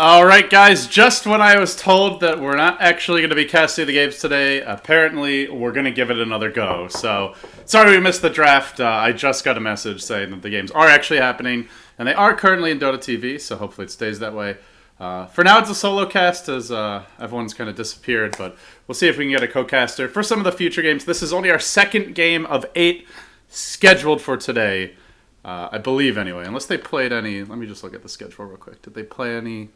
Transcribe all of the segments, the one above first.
Alright guys, just when I was told that we're not actually going to be casting the games today, apparently we're going to give it another go. So, sorry we missed the draft. I just got a message saying that the games are actually happening, and they are currently in Dota TV, so hopefully it stays that way. For now it's a solo cast as everyone's kind of disappeared, but we'll see if we can get a co-caster. For some of the future games, this is only our second game of 8 scheduled for today. I believe anyway, unless they played any. Let me just look at the schedule real quick. Did they play any?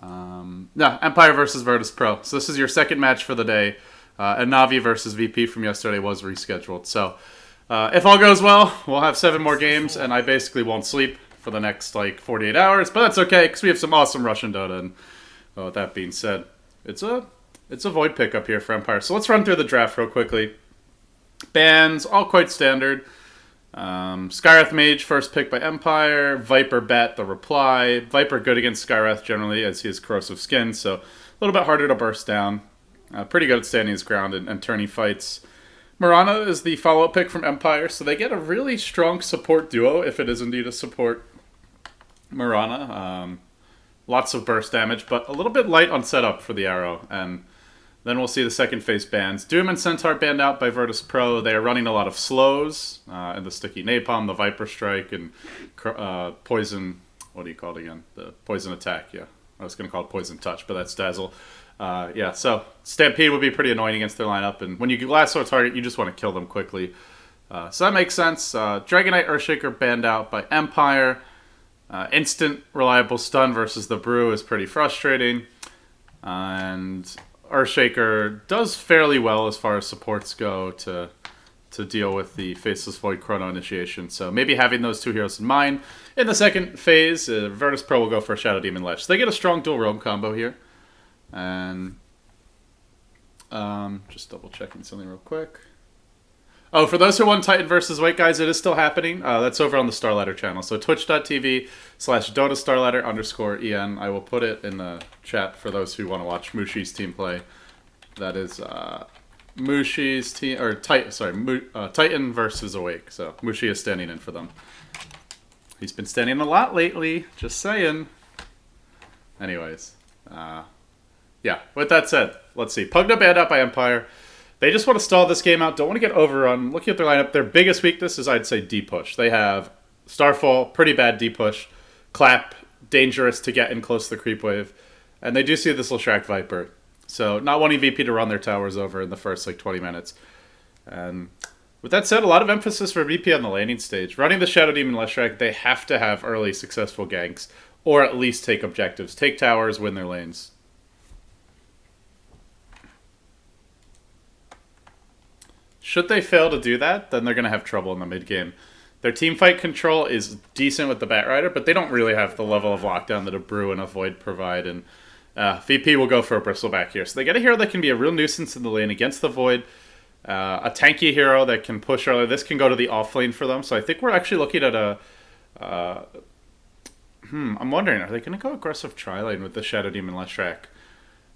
No, Empire versus Virtus Pro. So this is your second match for the day. And Navi versus VP from yesterday was rescheduled. So if all goes well, we'll have 7 more games, and I basically won't sleep for the next 48 hours. But that's okay because we have some awesome Russian Dota. And with that being said, it's a void pick up here for Empire. So let's run through the draft real quickly. Bans all quite standard. Skywrath Mage, first pick by Empire. Viper Bat, the reply. Viper good against Skywrath generally, as he has corrosive skin, so a little bit harder to burst down. Pretty good at standing his ground and turning fights. Marana is the follow-up pick from Empire, so they get a really strong support duo, if it is indeed a support Marana. Lots of burst damage, but a little bit light on setup for the arrow, and then we'll see the second phase bans. Doom and Centaur banned out by Virtus Pro. They are running a lot of slows, and the Sticky Napalm, the Viper Strike, and Poison... What do you call it again? The Poison Attack, yeah. I was going to call it Poison Touch, but that's Dazzle. Yeah, so Stampede would be pretty annoying against their lineup, and when you lasso a target, you just want to kill them quickly. So that makes sense. Dragonite Earthshaker banned out by Empire. Instant reliable stun versus the Brew is pretty frustrating. And Earthshaker does fairly well as far as supports go to deal with the Faceless Void Chrono Initiation. So maybe having those 2 heroes in mind. In the second phase, Virtus Pro will go for Shadow Demon Lich. So they get a strong dual roam combo here. And just double checking something real quick. Oh, for those who want Titan versus White, guys, it is still happening. That's over on the Starladder channel. So twitch.tv/DotaStarladder_EN. I will put it in the chat for those who want to watch Mushi's team play. That is Mushi's team, or Titan versus Awake. So Mushi is standing in for them. He's been standing a lot lately, just saying. Anyways, yeah, with that said, let's see. Pugna banned out by Empire. They just want to stall this game out. Don't want to get overrun. Looking at their lineup, their biggest weakness is, I'd say, D-push. They have Starfall, pretty bad D-push. Clap, dangerous to get in close to the creep wave. And they do see this Leshrac Viper. So not wanting VP to run their towers over in the first 20 minutes. And with that said, a lot of emphasis for VP on the landing stage. Running the Shadow Demon Leshrac, they have to have early successful ganks. Or at least take objectives. Take towers, win their lanes. Should they fail to do that, then they're going to have trouble in the mid-game. Their teamfight control is decent with the Batrider, but they don't really have the level of lockdown that a Brew and a Void provide, and VP will go for a Bristleback here. So they get a hero that can be a real nuisance in the lane against the Void, a tanky hero that can push early. This can go to the off lane for them, so I think we're actually looking at a... I'm wondering, are they going to go aggressive tri-lane with the Shadow Demon Leshrac?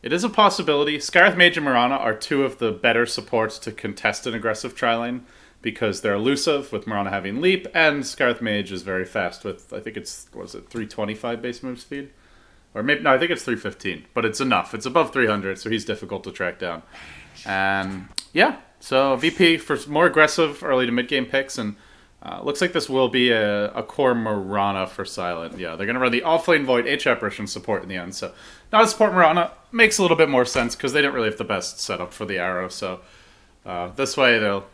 It is a possibility. Skywrath Mage and Marana are 2 of the better supports to contest an aggressive tri-lane because they're elusive, with Marana having leap, and Skywrath Mage is very fast with, I think it's, 325 base move speed? Or maybe, no, I think it's 315, but it's enough. It's above 300, so he's difficult to track down. And yeah, so VP for more aggressive early to mid-game picks, and looks like this will be a core Marana for Silent. Yeah, they're going to run the offlane Void H apparition support in the end. So now to support Marana makes a little bit more sense because they didn't really have the best setup for the arrow. So this way they'll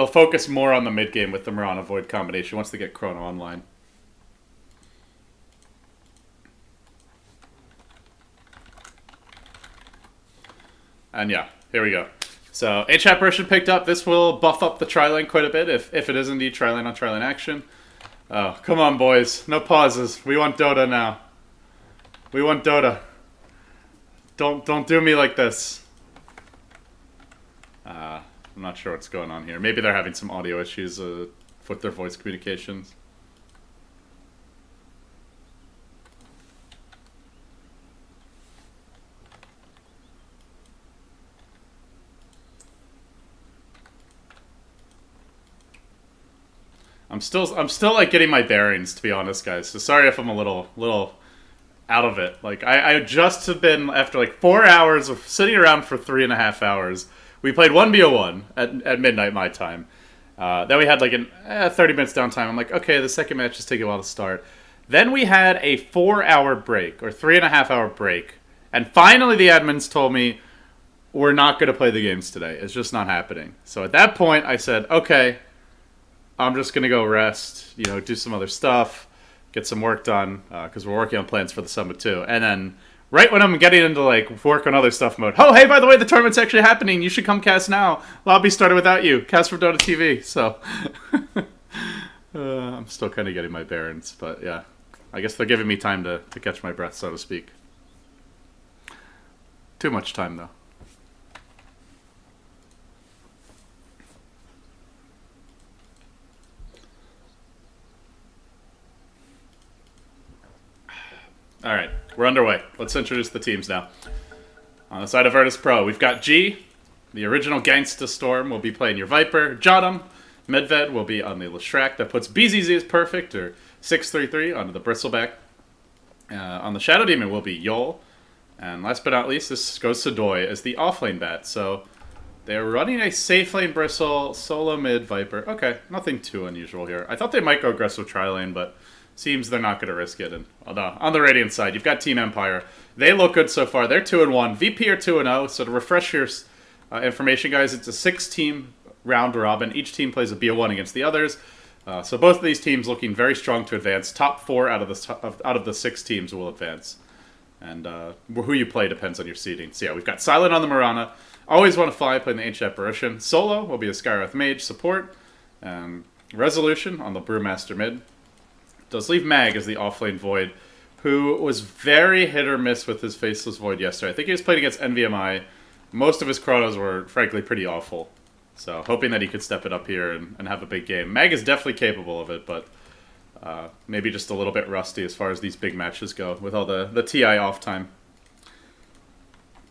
focus more on the mid game with the Marana Void combination once they get Chrono online. And yeah, here we go. So, H Apparition picked up. This will buff up the tri-lane quite a bit if it is indeed tri-lane on tri-lane action. Oh, come on, boys. No pauses. We want Dota now. We want Dota. Don't do me like this. I'm not sure what's going on here. Maybe they're having some audio issues with their voice communications. I'm still like getting my bearings, to be honest, guys. So sorry if I'm a little out of it. Like, I just have been, after like 4 hours of sitting around for 3.5 hours, we played 1v01 at midnight my time. Then we had like 30 minutes downtime. I'm like, okay, the second match is taking a while to start. Then we had a 4-hour break, or 3.5-hour break. And finally the admins told me, we're not going to play the games today. It's just not happening. So at that point, I said, okay, I'm just going to go rest, do some other stuff, get some work done, because we're working on plans for the summit too. And then right when I'm getting into like work on other stuff mode, oh, hey, by the way, the tournament's actually happening. You should come cast now. Lobby started without you. Cast from Dota TV. So I'm still kind of getting my bearings, but yeah. I guess they're giving me time to catch my breath, so to speak. Too much time, though. All right, we're underway. Let's introduce the teams now. On the side of Virtus Pro, we've got G, the original Gangsta Storm, will be playing your Viper. Jodam, Medved will be on the Leshrac. That puts BZZ as perfect, or 633 onto the Bristleback. On the Shadow Demon will be Yol. And last but not least, this goes to Doi as the offlane bat. So they're running a safe lane Bristle, solo mid Viper. Okay, nothing too unusual here. I thought they might go aggressive tri-lane, but seems they're not going to risk it. And on the Radiant side, you've got Team Empire. They look good so far. They're 2-1. VP are 2-0. So to refresh your information, guys, it's a 6-team round robin. Each team plays a BO1 against the others. So both of these teams looking very strong to advance. Top 4 out of the 6 teams will advance. And who you play depends on your seeding. So yeah, we've got Silent on the Mirana. Always Want to Fly playing the Ancient Apparition. Solo will be a Skywrath Mage support. Resolution on the Brewmaster mid. Does leave Mag as the offlane Void, who was very hit or miss with his Faceless Void yesterday. I think he was playing against NVMI. Most of his chronos were, frankly, pretty awful. So hoping that he could step it up here and have a big game. Mag is definitely capable of it, but maybe just a little bit rusty as far as these big matches go with all the TI off time.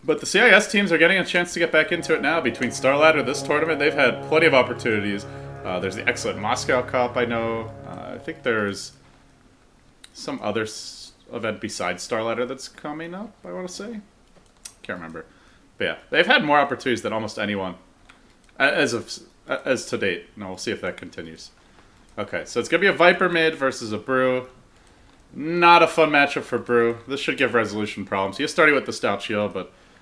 But the CIS teams are getting a chance to get back into it now. Between Starladder this tournament, they've had plenty of opportunities. There's the excellent Moscow Cup, I know. I think there's some other event besides Starladder that's coming up, I want to say. Can't remember. But yeah, they've had more opportunities than almost anyone as to date. Now we'll see if that continues. Okay, so it's going to be a Viper mid versus a Brew. Not a fun matchup for Brew. This should give Resolution problems. He is starting with the Stout Shield,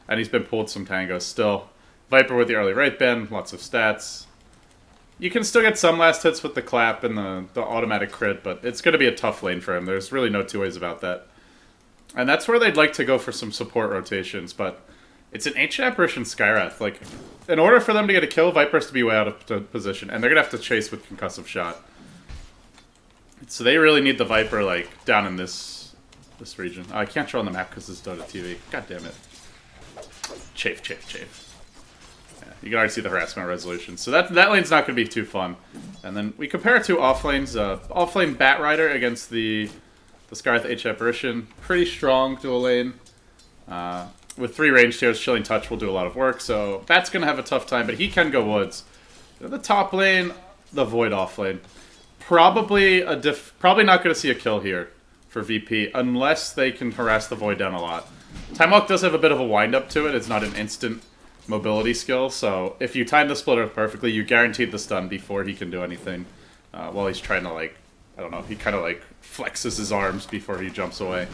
and he's been pulled some tangos still. Viper with the early right bend, lots of stats. You can still get some last hits with the clap and the automatic crit, but it's going to be a tough lane for him. There's really no two ways about that. And that's where they'd like to go for some support rotations, but it's an Ancient Apparition Skywrath. Like, in order for them to get a kill, Viper has to be way out of position, and they're going to have to chase with Concussive Shot. So they really need the Viper, like, down in this region. Oh, I can't show on the map because it's Dota TV. God damn it. Chafe, chafe, chafe. You can already see the harassment resolution. So that lane's not going to be too fun. And then we compare it to offlanes. Offlane Batrider against the Skywrath H Apparition. Pretty strong dual lane. With 3 range tiers, Chilling Touch will do a lot of work. So Bat's going to have a tough time, but he can go woods. The top lane, the Void offlane. Probably not going to see a kill here for VP unless they can harass the Void down a lot. Time Walk does have a bit of a wind-up to it. It's not an instant mobility skill, so if you time the splitter perfectly, you guaranteed the stun before he can do anything. While he's trying to, like, I don't know, he kind of, like, flexes his arms before he jumps away.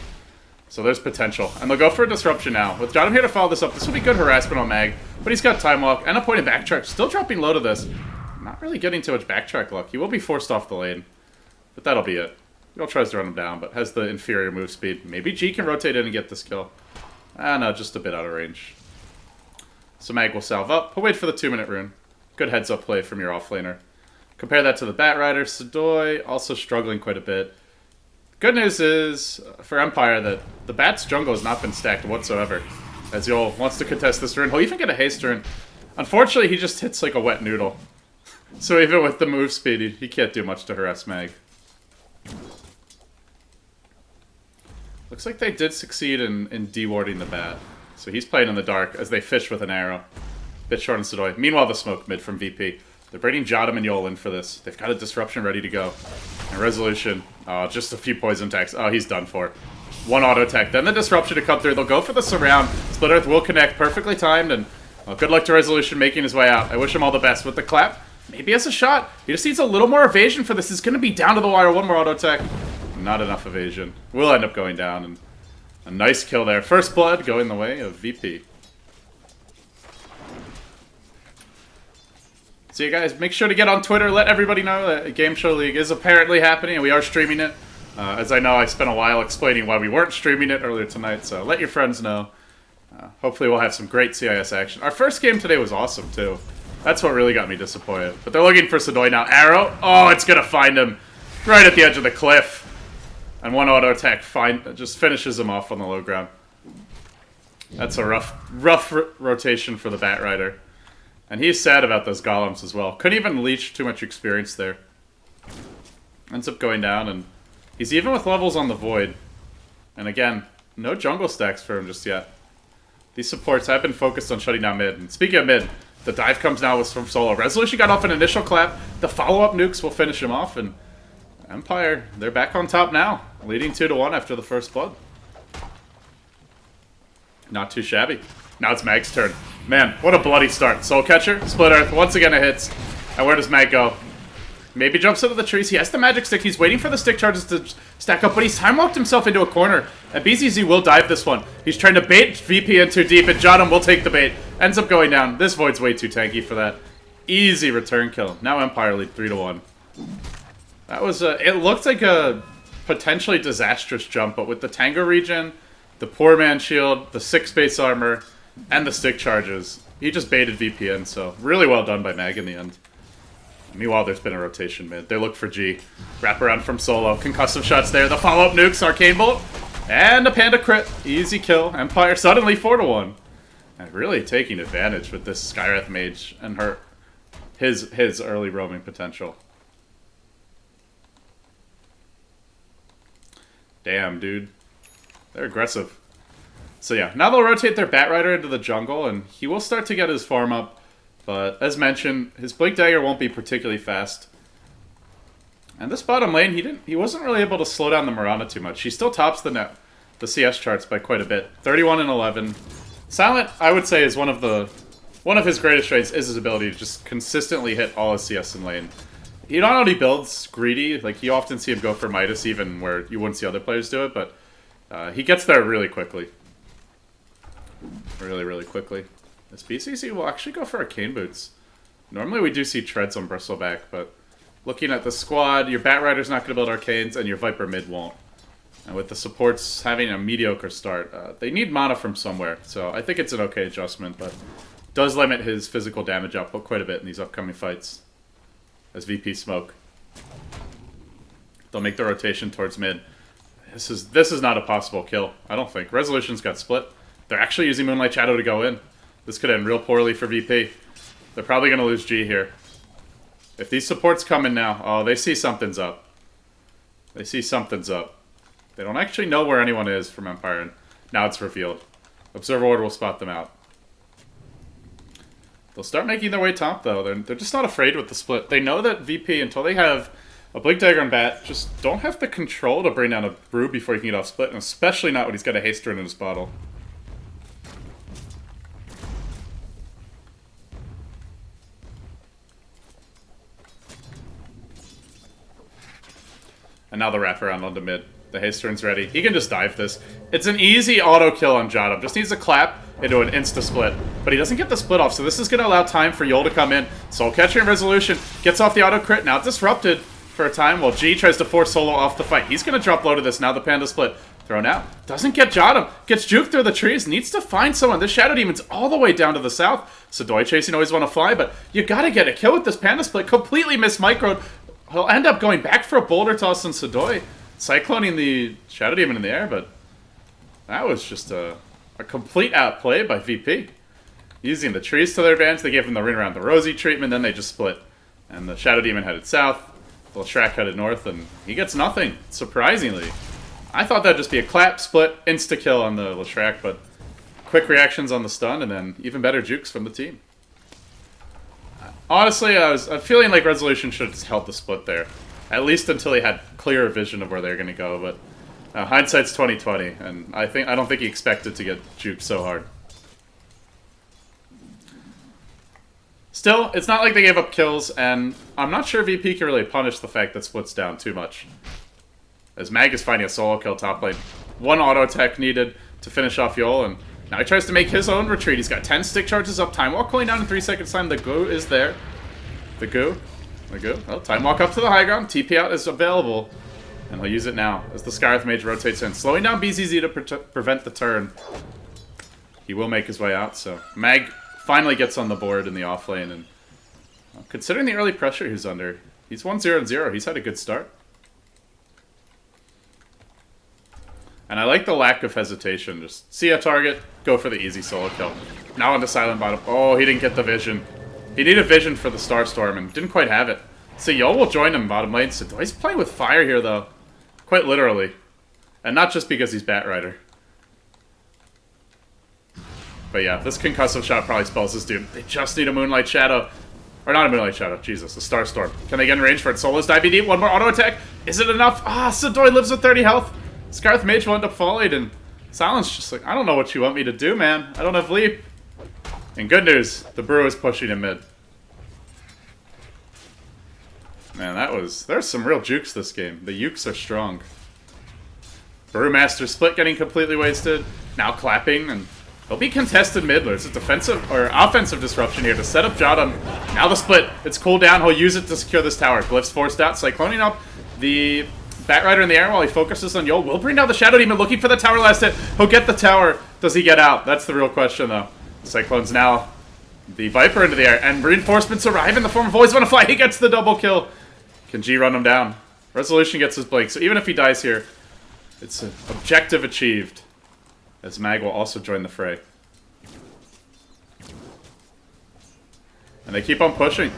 So there's potential. And they'll go for a disruption now. With Jodam here to follow this up, this will be good harassment on Mag, but he's got Time Walk and a point of backtrack. Still dropping low to this. Not really getting too much backtrack luck. He will be forced off the lane, but that'll be it. Yol tries to run him down, but has the inferior move speed. Maybe G can rotate in and get this kill. Ah, no, just a bit out of range. So Mag will salve up. He'll wait for the 2-minute rune. Good heads-up play from your offlaner. Compare that to the Batrider. Sudoi also struggling quite a bit. Good news is, for Empire, that the Bat's jungle has not been stacked whatsoever. As Yol wants to contest this rune. He'll even get a haste rune. Unfortunately, he just hits like a wet noodle. So even with the move speed, he can't do much to harass Mag. Looks like they did succeed in de-warding the Bat. So he's playing in the dark as they fish with an arrow. Bit short on Sudoi. Meanwhile, the smoke mid from VP. They're bringing Jodam and Yol in for this. They've got a disruption ready to go. And Resolution. Just a few poison attacks. Oh, he's done for. One auto tech, then the disruption to come through. They'll go for the surround. Split Earth will connect, perfectly timed, and well, good luck to Resolution making his way out. I wish him all the best with the clap. Maybe has a shot. He just needs a little more evasion for this. He's going to be down to the wire. One more auto tech. Not enough evasion. We'll end up going down, and a nice kill there. First blood going the way of VP. So you guys, make sure to get on Twitter. Let everybody know that Gameshow League is apparently happening, and we are streaming it. As I know, I spent a while explaining why we weren't streaming it earlier tonight, so let your friends know. Hopefully we'll have some great CIS action. Our first game today was awesome, too. That's what really got me disappointed. But they're looking for Sadoy now. Arrow. Oh, it's going to find him right at the edge of the cliff. And one auto attack just finishes him off on the low ground. That's a rough rotation for the Bat Rider. And he's sad about those golems as well. Couldn't even leech too much experience there. Ends up going down, and he's even with levels on the Void. And again, no jungle stacks for him just yet. These supports have been focused on shutting down mid. And speaking of mid, the dive comes now from Solo. Resolution got off an initial clap. The follow-up nukes will finish him off, and Empire, they're back on top now, leading 2-1 after the first blood. Not too shabby. Now it's Mag's turn. Man, what a bloody start. Soul Catcher, Split Earth, once again it hits. And where does Mag go? Maybe jumps into the trees. He has the magic stick. He's waiting for the stick charges to stack up, but he's time-walked himself into a corner. And BZZ will dive this one. He's trying to bait VP in too deep, and Jotum will take the bait. Ends up going down. This Void's way too tanky for that. Easy return kill. Now Empire lead 3-1. That was it looked like a potentially disastrous jump, but with the Tango regen, the Poor Man Shield, the 6 base armor, and the stick charges, he just baited VP in, so really well done by Mag in the end. Meanwhile, there's been a rotation mid. They look for G. Wraparound from Solo. Concussive shots there. The follow-up nukes, Arcane Bolt, and a Panda crit. Easy kill. Empire suddenly 4-1. And really taking advantage with this Skywrath Mage and his early roaming potential. Damn, dude. They're aggressive. So yeah, now they'll rotate their Bat Rider into the jungle, and he will start to get his farm up. But as mentioned, his Blink Dagger won't be particularly fast. And this bottom lane, he wasn't really able to slow down the Mirana too much. He still tops the CS charts by quite a bit. 31 and 11. Silent, I would say, is one of his greatest traits is his ability to just consistently hit all his CS in lane. He not only builds greedy, like you often see him go for Midas even where you wouldn't see other players do it, but he gets there really quickly. Really, really quickly. This BCC will actually go for Arcane Boots. Normally we do see Treads on Bristleback, but looking at the squad, your Bat Rider's not going to build Arcanes, and your Viper mid won't. And with the supports having a mediocre start, they need mana from somewhere, so I think it's an okay adjustment, but does limit his physical damage output quite a bit in these upcoming fights. As VP smoke. They'll make the rotation towards mid. This is not a possible kill, I don't think. Resolution's got split. They're actually using Moonlight Shadow to go in. This could end real poorly for VP. They're probably going to lose G here. If these supports come in now, oh, they see something's up. They see something's up. They don't actually know where anyone is from Empire, and now it's revealed. Observer Order will spot them out. They'll start making their way top, though. They're just not afraid with the split. They know that VP, until they have a Blink Dagger and Bat, just don't have the control to bring down a Brew before you can get off split, and especially not when he's got a Haster in his bottle. And now the wraparound onto mid. The Hastern's ready. He can just dive this. It's an easy auto kill on Jotum. Just needs a clap into an insta-split. But he doesn't get the split off, so this is going to allow time for Yol to come in. Soul Catcher and Resolution gets off the auto crit. Now disrupted for a time while G tries to force Solo off the fight. He's going to drop low to this. Now the Panda split. Thrown out. Doesn't get Jotum. Gets juked through the trees. Needs to find someone. This Shadow Demon's all the way down to the south. Sadoy chasing always want to fly, but you got to get a kill with this Panda split. Completely mismicroed. He'll end up going back for a boulder toss on Sadoy, cycloning the Shadow Demon in the air, but that was just a complete outplay by VP. Using the trees to their advantage, they gave him the ring around the Rosie treatment, then they just split. And the Shadow Demon headed south, the Leshrac headed north, and he gets nothing, surprisingly. I thought that'd just be a clap, split, insta-kill on the Leshrac, but quick reactions on the stun, and then even better jukes from the team. Honestly, I'm feeling like Resolution should have just held the split there. At least until he had clearer vision of where they're going to go, but Hindsight's 20/20, and I don't think he expected to get juked so hard. Still, it's not like they gave up kills, and I'm not sure VP can really punish the fact that Split's down too much. As Mag is finding a solo kill top lane. One auto attack needed to finish off Yol, and now he tries to make his own retreat. He's got 10 stick charges up. Time Walk cooling down in 3 seconds time. The Goo is there. The Goo. Oh, Time Walk up to the high ground. TP out is available. And he'll use it now as the Skywrath Mage rotates in. Slowing down BZZ to prevent the turn. He will make his way out, so Mag finally gets on the board in the off lane. And considering the early pressure he's under, he's 1-0-0. He's had a good start. And I like the lack of hesitation. Just see a target, go for the easy solo kill. Now onto Silent Bottom. Oh, he didn't get the vision. He needed vision for the Starstorm and didn't quite have it. So Yol will join him bottom lane. So he's playing with fire here, though. Quite literally. And not just because he's Batrider. But yeah, this concussive shot probably spells his doom. They just need a Moonlight Shadow. Or not a Moonlight Shadow, Jesus, a Starstorm. Can they get in range for it? Solo's diving deep, one more auto attack. Is it enough? Ah, Sidoi lives with 30 health. Skywrath Mage will end up falling, and Silence just like, I don't know what you want me to do, man. I don't have leap. And good news, the Brew is pushing him mid. Man, there's some real jukes this game. The ukes are strong. Brewmaster split getting completely wasted. Now clapping, and he'll be contested mid. There's a defensive or offensive disruption here to set up Jotun. Now the split. It's cooled down. He'll use it to secure this tower. Glyph's forced out. Cycloning up the Batrider in the air while he focuses on Yol. Will bring down the Shadow Demon looking for the tower last hit. He'll get the tower. Does he get out? That's the real question, though. Cyclone's now the Viper into the air. And reinforcements arrive in the form of Always Wanna Fly. He gets the double kill. Can G run him down? Resolution gets his blink. So even if he dies here, it's an objective achieved. As Mag will also join the fray. And they keep on pushing.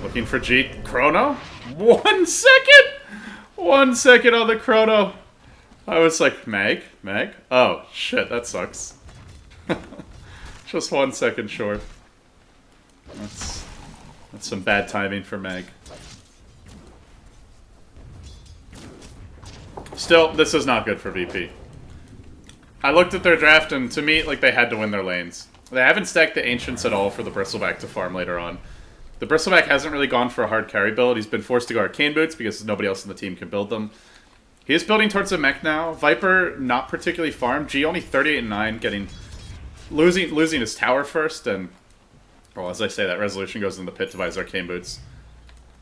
Looking for G. Chrono? 1 second? 1 second on the Chrono. I was like, Mag? Oh, shit, that sucks. Just 1 second short. That's some bad timing for Mag. Still, this is not good for VP. I looked at their draft, and to me, like, they had to win their lanes. They haven't stacked the Ancients at all for the Bristleback to farm later on. The Bristleback hasn't really gone for a hard carry build. He's been forced to go Arcane Boots because nobody else in the team can build them. He is building towards a mech now. Viper, not particularly farmed. G only 38 and 9, losing his tower first, and, well, as I say, that resolution goes in the pit to buy his Arcane Boots.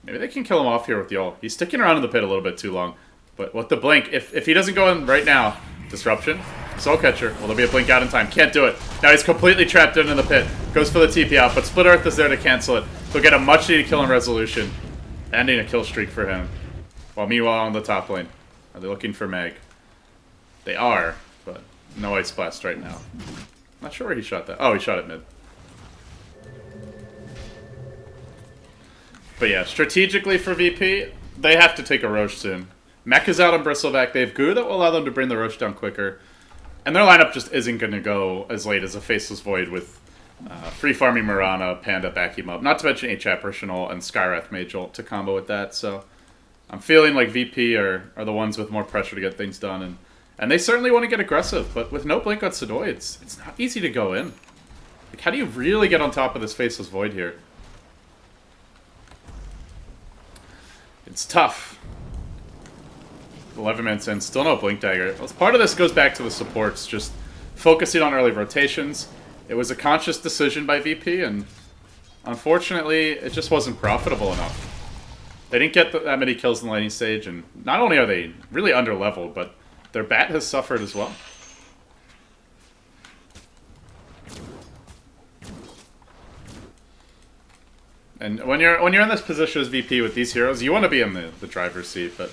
Maybe they can kill him off here with Yol. He's sticking around in the pit a little bit too long. But with the blink, if he doesn't go in right now, disruption, Soul Catcher, will there be a blink out in time? Can't do it. Now he's completely trapped in the pit. Goes for the TP out, but Split Earth is there to cancel it. He'll get a much needed kill in resolution. Ending a kill streak for him. While meanwhile on the top lane. Are they looking for Meg? They are, but no Ice Blast right now. Not sure where he shot that. Oh, he shot it mid. But yeah, strategically for VP, they have to take a Roche soon. Mech is out on Bristleback. They have Goo that will allow them to bring the Roche down quicker. And their lineup just isn't going to go as late as a Faceless Void with free farming Mirana, Panda backing him up. Not to mention H-Apparitional and Skywrath Mage ult to combo with that. So I'm feeling like VP are the ones with more pressure to get things done. And they certainly want to get aggressive. But with no blink on Sidoi, it's not easy to go in. Like, how do you really get on top of this Faceless Void here? It's tough. 11 minutes in, still no Blink Dagger. Part of this goes back to the supports, just focusing on early rotations. It was a conscious decision by VP, and unfortunately, it just wasn't profitable enough. They didn't get that many kills in the laning stage, and not only are they really underleveled, but their bat has suffered as well. And when you're in this position as VP with these heroes, you want to be in the driver's seat, but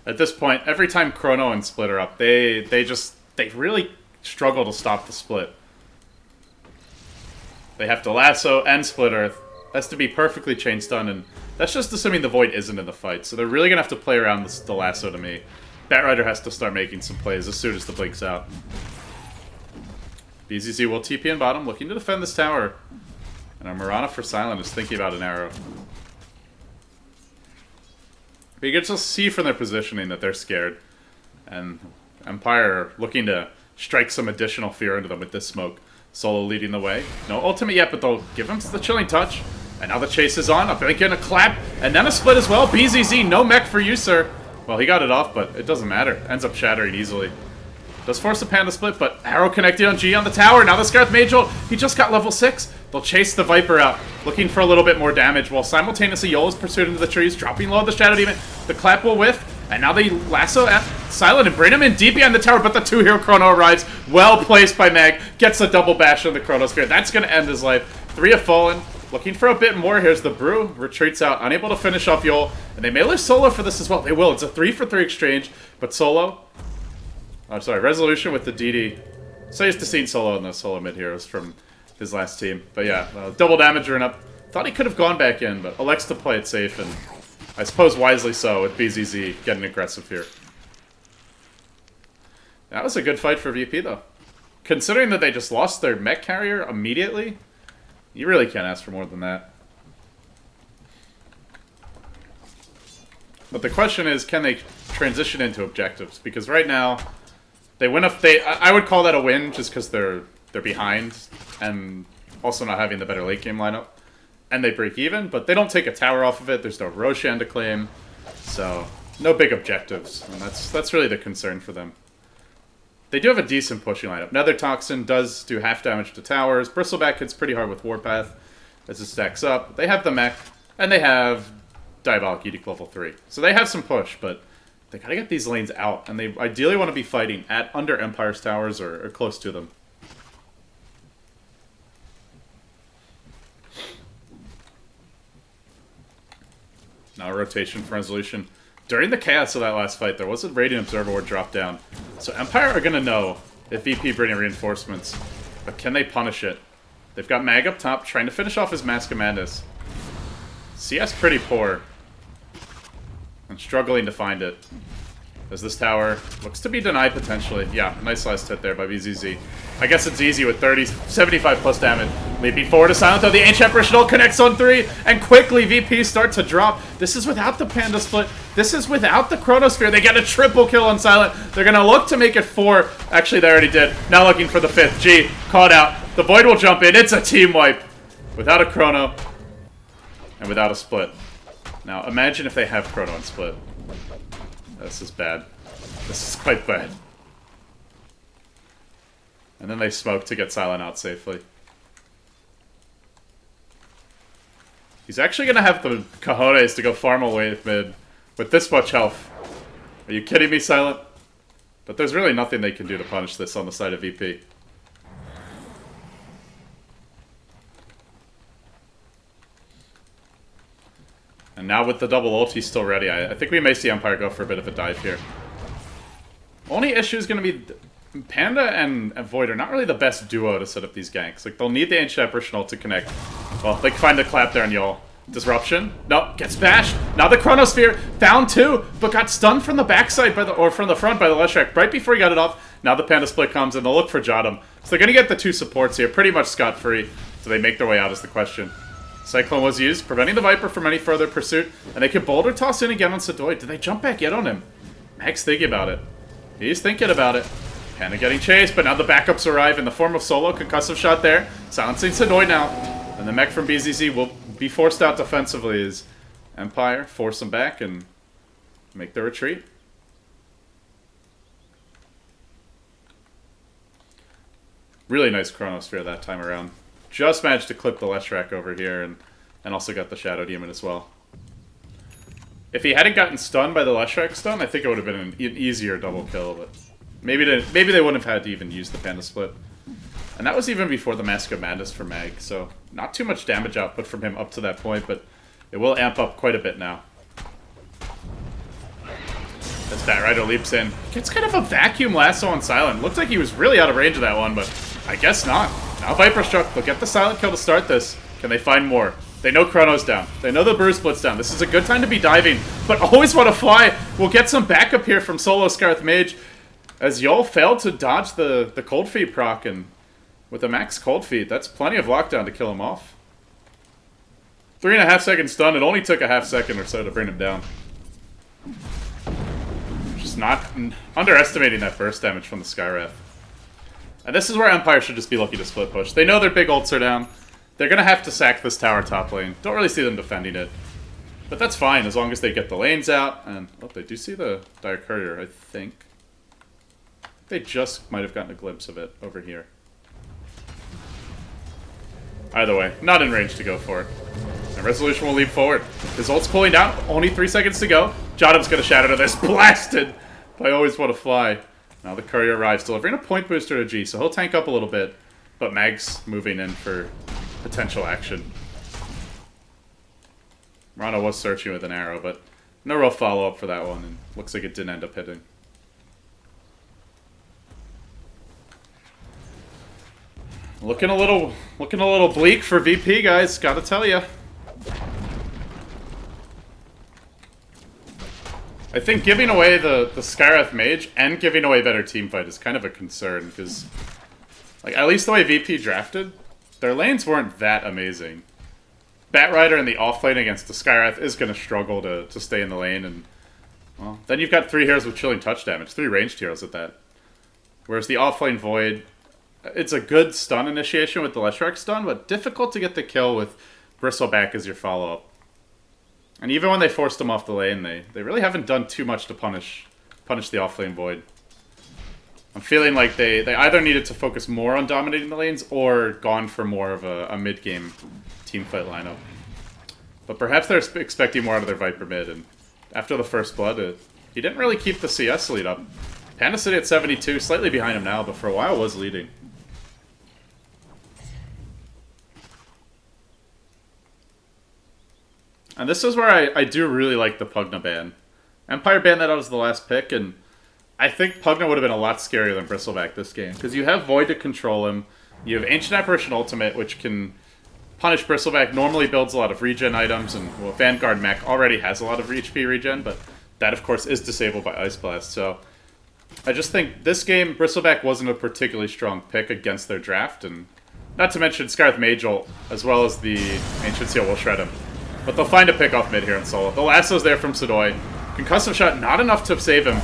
at this point, every time Chrono and Split are up, they really struggle to stop the split. They have to lasso and Split Earth. Has to be perfectly chain stun, and that's just assuming the Void isn't in the fight. So they're really gonna have to play around the lasso to me. Batrider has to start making some plays as soon as the blink's out. BZZ will TP in bottom, looking to defend this tower. And our Mirana for Silent is thinking about an arrow. But you can just see from their positioning that they're scared. And Empire looking to strike some additional fear into them with this smoke. Solo leading the way. No ultimate yet, but they'll give him the chilling touch. And now the chase is on. A blink and a clap. And then a split as well. BZZ, no mech for you, sir. Well, he got it off, but it doesn't matter. Ends up shattering easily. Does force a Panda split, but arrow connected on G on the tower. Now the Scarth Mage ult. He just got level 6. They'll chase the Viper out, looking for a little bit more damage, while simultaneously Yol is pursued into the trees, dropping low the Shadow Demon. The clap will whiff, and now they lasso at Silent and bring him in deep behind the tower, but the 2-hero Chrono arrives. Well placed by Mag. Gets a double bash on the Chronosphere. That's going to end his life. 3 have fallen. Looking for a bit more. Here's the Brew. Retreats out, unable to finish off Yol. And they may lose Solo for this as well. They will. It's a 3-for-3 exchange. But Solo... I'm sorry, Resolution with the DD. So used to seeing Solo in the Solo mid-heroes from his last team. But yeah, double damage run up. Thought he could have gone back in, but elects to play it safe. And I suppose wisely so with BZZ getting aggressive here. That was a good fight for VP, though. Considering that they just lost their mech carrier immediately... You really can't ask for more than that. But the question is, can they transition into objectives? Because right now, they win if they. I would call that a win, just because they're behind, and also not having the better late game lineup, and they break even. But they don't take a tower off of it. There's no Roshan to claim, so no big objectives, and that's really the concern for them. They do have a decent pushing lineup. Nether Toxin does do half damage to towers. Bristleback hits pretty hard with Warpath as it stacks up. They have the mech, and they have Diabolic Edict level 3. So they have some push, but they gotta get these lanes out, and they ideally want to be fighting at under Empire's towers or close to them. Now a rotation for Resolution. During the chaos of that last fight, there was a Radiant Observer Ward drop down. So Empire are going to know if VP bring in reinforcements. But can they punish it? They've got Mag up top, trying to finish off his Mask of Madness. CS pretty poor. And struggling to find it. As this tower looks to be denied potentially. Yeah, nice last hit there by BZZ. I guess it's easy with 75 plus damage. Leaping forward to Silent though, the Ancient Apparition connects on 3, and quickly VP start to drop. This is without the Panda split. This is without the Chronosphere. They get a triple kill on Silent. They're going to look to make it 4. Actually, they already did. Now looking for the 5th. G, caught out. The Void will jump in. It's a team wipe. Without a Chrono. And without a split. Now, imagine if they have Chrono and split. This is bad. This is quite bad. And then they smoke to get Silent out safely. He's actually going to have the cojones to go farm away with mid with this much health. Are you kidding me, Silent? But there's really nothing they can do to punish this on the side of VP. And now with the double ult, he's still ready. I think we may see Empire go for a bit of a dive here. Only issue is going to be Panda and Void are not really the best duo to set up these ganks. Like, they'll need the Ancient Apparition ult to connect. Well, they can find the clap there on Yol. Disruption. Nope, gets bashed. Now the Chronosphere found 2, but got stunned from the backside by the or from the front by the Leshrac right before he got it off. Now the Panda split comes and they'll look for Jotum. So they're gonna get the 2 supports here, pretty much scot-free. So they make their way out is the question. Cyclone was used, preventing the Viper from any further pursuit, and they can boulder toss in again on Sadoy. Did they jump back yet on him? Mag's thinking about it. He's thinking about it. Panda getting chased, but now the backups arrive in the form of Solo. Concussive shot there. Silencing Sadoy now. And the mech from BZZ will be forced out defensively as Empire force them back and make their retreat. Really nice Chronosphere that time around. Just managed to clip the Leshrac over here and also got the Shadow Demon as well. If he hadn't gotten stunned by the Leshrac stun, I think it would have been an easier double kill, but maybe they wouldn't have had to even use the Panda split. And that was even before the Mask of Madness for Mag, so not too much damage output from him up to that point, but it will amp up quite a bit now. As Bat Rider leaps in. Gets kind of a vacuum lasso on Silent. Looked like he was really out of range of that one, but I guess not. Now Viper Struck. They'll get the Silent kill to start this. Can they find more? They know Chrono's down. They know the Brew Split's down. This is a good time to be diving, but always want to fly. We'll get some backup here from Solo Scarth Mage, as Yol failed to dodge the Cold Feet proc, and with a max Cold Feet, that's plenty of lockdown to kill him off. 3.5 second stun. It only took a half second or so to bring him down. Which is Just not underestimating that burst damage from the Skywrath. And this is where Empire should just be lucky to split push. They know their big ults are down. They're going to have to sack this tower top lane. Don't really see them defending it. But that's fine, as long as they get the lanes out. And, oh, they do see the Dire Courier, I think. They just might have gotten a glimpse of it over here. Either way, not in range to go for it. And Resolution will leap forward. His ult's cooling down, only 3 seconds to go. Jotham's going to shatter to this. Blasted by Always Want to Fly. Now the Courier arrives, delivering a point booster to G, so he'll tank up a little bit. But Mag's moving in for potential action. Rana was searching with an arrow, but no real follow-up for that one, and looks like it didn't end up hitting. Looking a little bleak for VP, guys, gotta tell ya. I think giving away the Skywrath Mage and giving away better teamfight is kind of a concern, because, like, at least the way VP drafted, their lanes weren't that amazing. Batrider in the offlane against the Skywrath is going to struggle to stay in the lane, and, well, then you've got 3 heroes with chilling touch damage, 3 ranged heroes at that. Whereas the offlane Void, it's a good stun initiation with the Leshrac stun, but difficult to get the kill with Bristleback as your follow-up. And even when they forced him off the lane, they really haven't done too much to punish the offlane Void. I'm feeling like they either needed to focus more on dominating the lanes or gone for more of a mid-game teamfight lineup. But perhaps they're expecting more out of their Viper mid, and after the first blood, he didn't really keep the CS lead up. Panda City at 72, slightly behind him now, but for a while was leading. And this is where I do really like the Pugna ban. Empire banned that out as the last pick, and I think Pugna would have been a lot scarier than Bristleback this game. Because you have Void to control him, you have Ancient Apparition Ultimate, which can punish Bristleback, normally builds a lot of regen items, and, well, Vanguard Mech already has a lot of HP regen, but that, of course, is disabled by Ice Blast, so I just think this game, Bristleback wasn't a particularly strong pick against their draft, and not to mention Skywrath Mage ult, as well as the Ancient Seal will shred him. But they'll find a pick off mid here in solo. The lasso's there from Sidoi. Concussive shot, not enough to save him.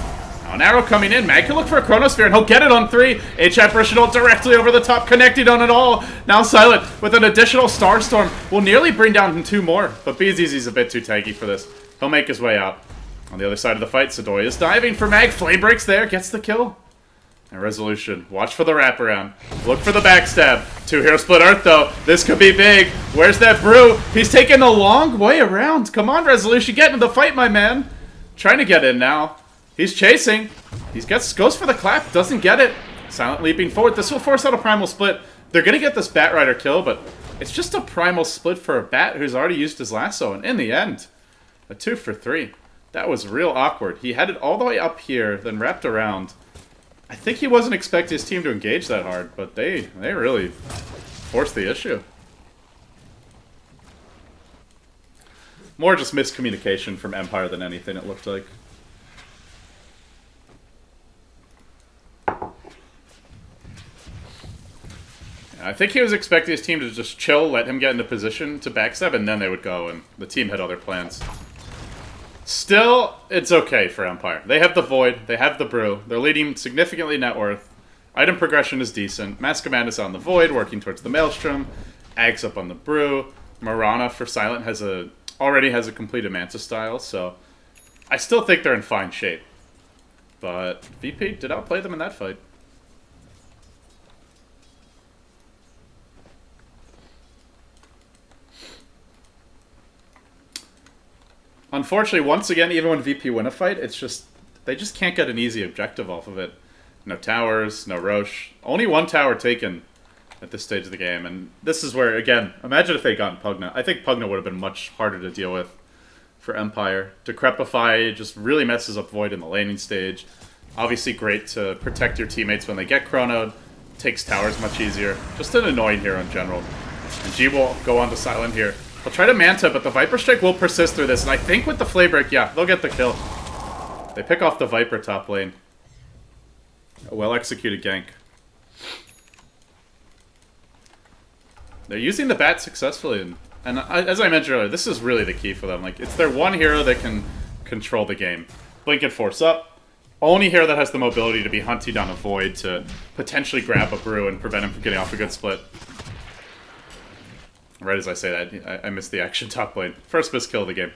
Now an arrow coming in. Mag can look for a Chronosphere, and he'll get it on 3. H-Apparition ult directly over the top, connecting on it all. Now Silent, with an additional Starstorm, will nearly bring down 2 more. But BZZ's a bit too tanky for this. He'll make his way out. On the other side of the fight, Sidoi is diving for Mag. Flame breaks there, gets the kill. And Resolution, watch for the wraparound. Look for the backstab. 2 hero split Earth, though. This could be big. Where's that Brew? He's taking the long way around. Come on, Resolution, get into the fight, my man. Trying to get in now. He's chasing. He goes for the clap, doesn't get it. Silent leaping forward. This will force out a Primal Split. They're going to get this Batrider kill, but it's just a Primal Split for a Bat who's already used his lasso. And in the end, a 2 for 3. That was real awkward. He had it all the way up here, then wrapped around. I think he wasn't expecting his team to engage that hard, but they really forced the issue. More just miscommunication from Empire than anything, it looked like. I think he was expecting his team to just chill, let him get into position to backstab, and then they would go, and the team had other plans. Still, it's okay for Empire. They have the Void, they have the Brew, they're leading significantly net worth. Item progression is decent. Mask of Madness on the Void, working towards the Maelstrom. Ags up on the Brew. Marana for Silent already has a completed Manta style, so I still think they're in fine shape. But VP did outplay them in that fight. Unfortunately, once again, even when VP win a fight, they just can't get an easy objective off of it. No towers, no Roche. Only 1 tower taken at this stage of the game. And this is where, again, imagine if they'd gotten Pugna. I think Pugna would have been much harder to deal with for Empire. Decrepify just really messes up Void in the laning stage. Obviously great to protect your teammates when they get chronoed. Takes towers much easier. Just an annoying hero in general. And G will go on to Silent here. They'll try to Manta, but the Viper Strike will persist through this. And I think with the Flame Break, yeah, they'll get the kill. They pick off the Viper top lane. A well-executed gank. They're using the Bat successfully. And as I mentioned earlier, this is really the key for them. Like, it's their one hero that can control the game. Blink and force up. only hero that has the mobility to be hunting down a Void to potentially grab a Brew and prevent him from getting off a good split. Right as I say that, I missed the action top lane. First miskill of the game.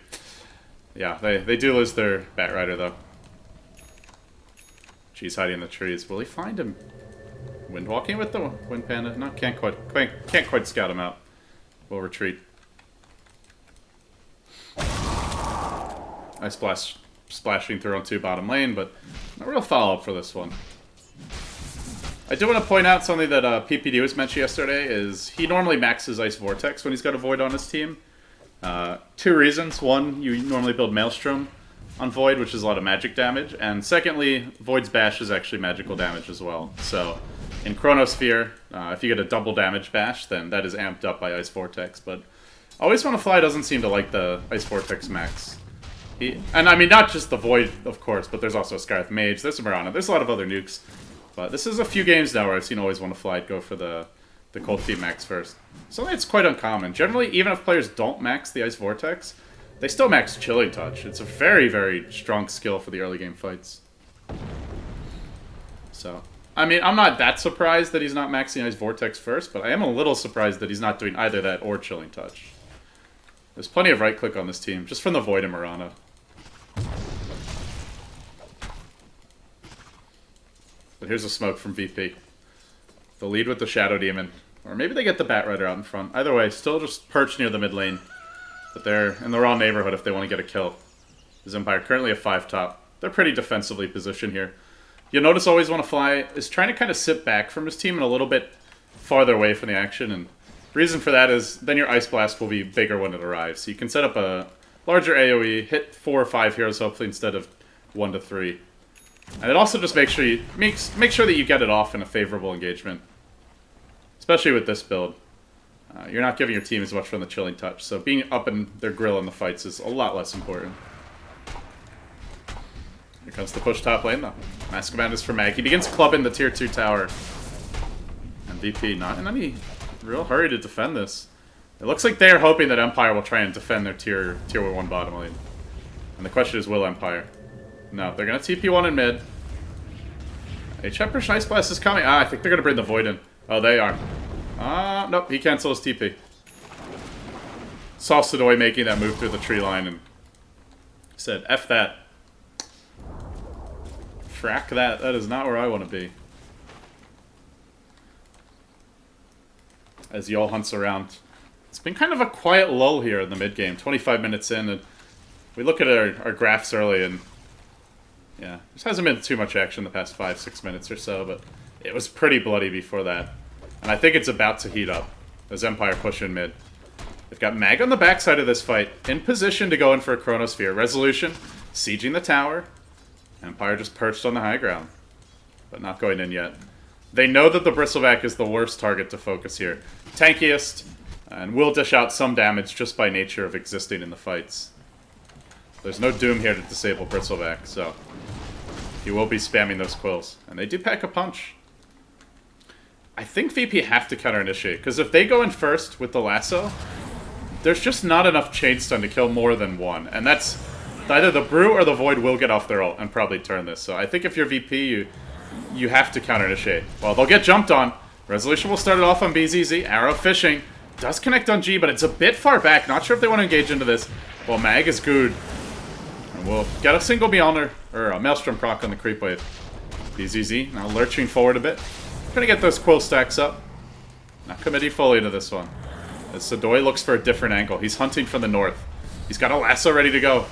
Yeah, they do lose their Bat Rider, though. G's hiding in the trees. Will he find him? Windwalking with the Wind Panda? No, can't quite scout him out. We'll retreat. Nice splashing through on 2 bottom lane, but no real follow-up for this one. I do want to point out something that PPD was mentioned yesterday, is he normally maxes Ice Vortex when he's got a Void on his team. 2 reasons. One, you normally build Maelstrom on Void, which is a lot of magic damage. And secondly, Void's Bash is actually magical damage as well. So in Chronosphere, if you get a double damage Bash, then that is amped up by Ice Vortex. But Always Wanna Fly doesn't seem to like the Ice Vortex max. And I mean, not just the Void, of course, but there's also a Scarth Mage, there's a Mirana, there's a lot of other nukes. But this is a few games now where I've seen Always Wanna Fly go for the Cold Feet max first. Something that's quite uncommon. Generally, even if players don't max the Ice Vortex, they still max Chilling Touch. It's a very, very strong skill for the early game fights. So, I mean, I'm not that surprised that he's not maxing Ice Vortex first, but I am a little surprised that he's not doing either that or Chilling Touch. There's plenty of right click on this team, just from the Void and Mirana. But here's a smoke from VP. The lead with the Shadow Demon. Or maybe they get the Bat Rider out in front. Either way, still just perched near the mid lane. But they're in the wrong neighborhood if they want to get a kill. His Empire currently a 5 top. They're pretty defensively positioned here. You'll notice Always Wanna Fly is trying to kind of sit back from his team and a little bit farther away from the action. And the reason for that is then your Ice Blast will be bigger when it arrives. So you can set up a larger AoE, hit 4 or 5 heroes hopefully instead of 1 to 3. And it also just makes sure that you get it off in a favorable engagement. Especially with this build. You're not giving your team as much from the Chilling Touch, so being up in their grill in the fights is a lot less important. Here comes the push top lane, though. Mass Command is for Mag. He begins clubbing the tier 2 tower. And VP not in any real hurry to defend this. It looks like they're hoping that Empire will try and defend their tier 1 bottom lane. And the question is, will Empire? No, they're going to TP1 in mid. H-Emperor's Ice Blast is coming. I think they're going to bring the Void in. Oh, they are. Nope, he cancels his TP. Saw Sidoi making that move through the tree line and said, F that. Frack that. That is not where I want to be. As Y'all hunts around. It's been kind of a quiet lull here in the mid-game. 25 minutes in, and we look at our graphs early, and yeah, there hasn't been too much action the past 5-6 minutes or so, but it was pretty bloody before that. And I think it's about to heat up as Empire push in mid. They've got Mag on the backside of this fight, in position to go in for a Chronosphere. Resolution, sieging the tower. Empire just perched on the high ground, but not going in yet. They know that the Bristleback is the worst target to focus here. Tankiest, and will dish out some damage just by nature of existing in the fights. There's no Doom here to disable Bristleback, so he will be spamming those quills. And they do pack a punch. I think VP have to counter-initiate, because if they go in first with the lasso, there's just not enough chain stun to kill more than one. And that's either the Brew or the Void will get off their ult and probably turn this. So I think if you're VP, you have to counter-initiate. Well, they'll get jumped on. Resolution will start it off on BZZ. Arrow fishing. Does connect on G, but it's a bit far back. Not sure if they want to engage into this. Well, Mag is good. And we'll get a single Mjolnir, or a Maelstrom proc on the creep wave. BZZ now lurching forward a bit. Gonna get those quill stacks up. Not committing fully to this one. As Sidoi looks for a different angle. He's hunting from the north. He's got a lasso ready to go.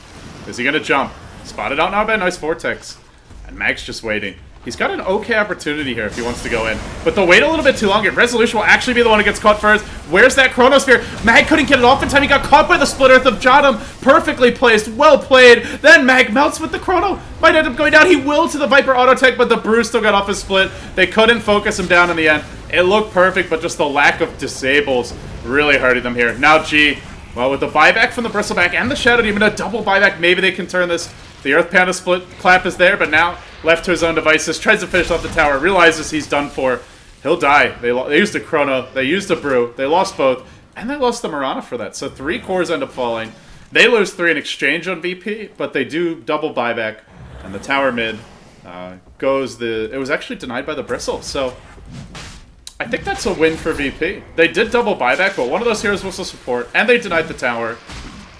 Is he gonna jump? Spotted out now by a nice Vortex. And Mag's just waiting. He's got an okay opportunity here if he wants to go in. But they'll wait a little bit too long. Resolution will actually be the one who gets caught first. Where's that Chronosphere? Mag couldn't get it off in time. He got caught by the Split Earth of Jotum. Perfectly placed. Well played. Then Mag melts with the Chrono. Might end up going down. He will to the Viper auto tech, but the Brew still got off his split. They couldn't focus him down in the end. It looked perfect, but just the lack of disables really hurting them here. Now G, well, with the buyback from the Bristleback and the Shadow Demon, a double buyback, maybe they can turn this. The Earth Panda split clap is there, but now left to his own devices, tries to finish off the tower, realizes he's done for. He'll die. They used a Chrono, they used a Brew, they lost both, and they lost the Mirana for that. So 3 cores end up falling. They lose 3 in exchange on VP, but they do double buyback, and the tower mid It was actually denied by the Bristle, so I think that's a win for VP. They did double buyback, but one of those heroes was a support, and they denied the tower,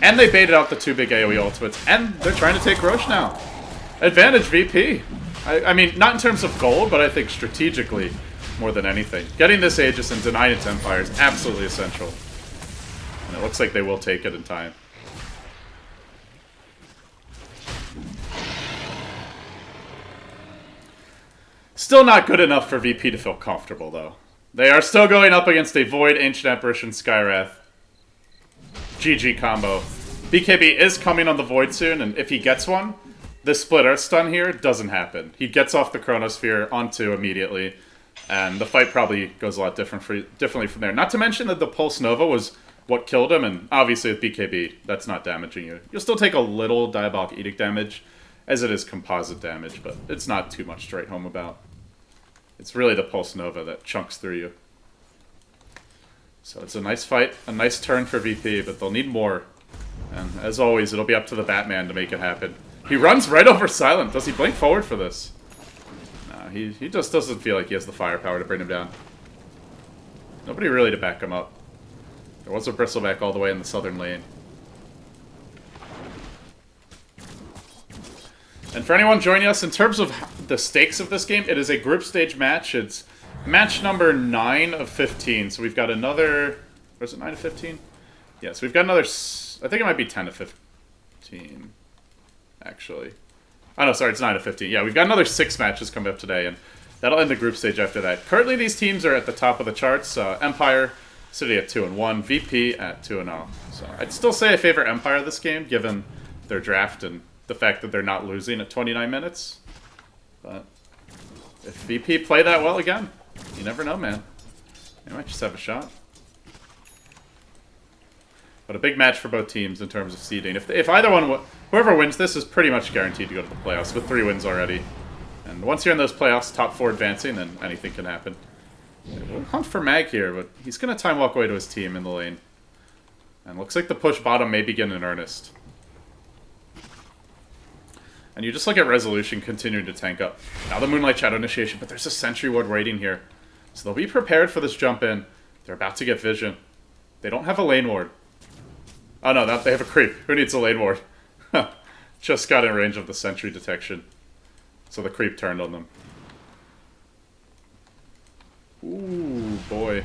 and they baited out the 2 big AoE ultimates, and they're trying to take Roche now. Advantage VP. I mean, not in terms of gold, but I think strategically more than anything. Getting this Aegis and denying it to Empire is absolutely essential. And it looks like they will take it in time. Still not good enough for VP to feel comfortable, though. They are still going up against a Void, Ancient Apparition, Skywrath. GG combo. BKB is coming on the Void soon, and if he gets one, this Split Earth stun here doesn't happen. He gets off the Chronosphere onto immediately, and the fight probably goes a lot differently from there. Not to mention that the Pulse Nova was what killed him, and obviously with BKB, that's not damaging you. You'll still take a little Diabolic Edict damage, as it is composite damage, but it's not too much to write home about. It's really the Pulse Nova that chunks through you. So it's a nice fight, a nice turn for VP, but they'll need more. And as always, it'll be up to the Batman to make it happen. He runs right over Silent. Does he blink forward for this? No, he just doesn't feel like he has the firepower to bring him down. Nobody really to back him up. There was a Bristleback all the way in the southern lane. And for anyone joining us, in terms of the stakes of this game, it is a group stage match. It's match number 9 of 15. So we've got another... Or is it 9 of 15? Yes, we've got another... I think it might be 10 of 15, actually. Oh, no, sorry, it's 9 of 15. Yeah, we've got another 6 matches coming up today, and that'll end the group stage after that. Currently, these teams are at the top of the charts. Empire sitting at 2-1, VP at 2-0. So I'd still say I favor Empire this game, given their draft and the fact that they're not losing at 29 minutes. But if VP play that well again, you never know, man. They might just have a shot. But a big match for both teams in terms of seeding. If either one, whoever wins this is pretty much guaranteed to go to the playoffs with 3 wins already. And once you're in those playoffs, top 4 advancing, then anything can happen. We'll hunt for Mag here, but he's going to time walk away to his team in the lane. And looks like the push bottom may begin in earnest. And you just look at Resolution continuing to tank up. Now the Moonlight Shadow initiation, but there's a Sentry Ward waiting here. So they'll be prepared for this jump in. They're about to get vision. They don't have a lane ward. Oh no, they have a creep. Who needs a lane ward? Just got in range of the sentry detection. So the creep turned on them. Ooh, boy.